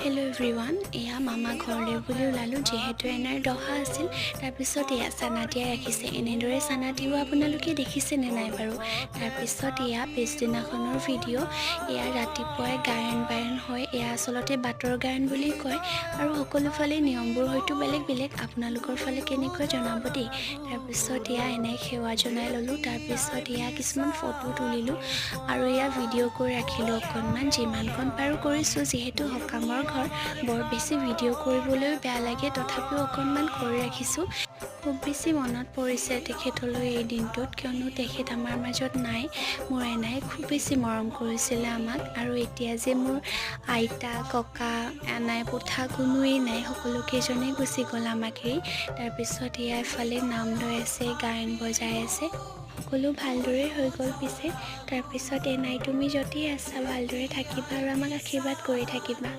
Hello' everyone, এয়া মামা ঘৰলৈ বুলি ওলালোঁ যিহেতু এনাৰ দহা আছিল। তাৰপিছত এয়া চানা তিয়াই ৰাখিছে। এনেদৰে চানা তিওৱা আপোনালোকে দেখিছেনে নাই বাৰু? তাৰপিছত এয়া পিছদিনাখনৰ ভিডিঅ'। এয়া ৰাতিপুৱাই গায়ন বায়ন হয়। এয়া আচলতে বাটৰ গায়ন বুলি কয় আৰু সকলো ফালে নিয়মবোৰ হয়তো বেলেগ বেলেগ। আপোনালোকৰ ফালে কেনেকৈ জনাব দেই। তাৰপিছত এয়া এনে সেৱা জনাই ল'লোঁ। তাৰপিছত এয়া কিছুমান ফটো তুলিলোঁ আৰু এয়া ভিডিঅ' কৰি ৰাখিলোঁ অকণমান, যিমানকণ পাৰোঁ কৰিছোঁ। যিহেতু সকামৰ ঘৰ, বৰ বেছি ভিডিঅ' কৰিবলৈও বেয়া লাগে, তথাপিও অকণমান কৰি ৰাখিছোঁ। খুব বেছি মনত পৰিছে তেখেতলৈ এই দিনটোত, কিয়নো তেখেত আমাৰ মাজত নাই। মোৰ এনাই খুব বেছি মৰম কৰিছিলে আমাক, আৰু এতিয়া যে মোৰ আইতা ককা এনাই পুথা কোনোৱেই নাই, সকলোকেইজনেই গুচি গ'ল আমাক এৰি। তাৰপিছত এয়া এফালে নাম লৈ আছে, গায়ন বজাই আছে। সকলো ভালদৰে হৈ গ'ল পিছে। তাৰপিছত এনাই তুমি য'তেই আছা ভালদৰে থাকিবা আৰু আমাক আশীৰ্বাদ কৰি থাকিবা।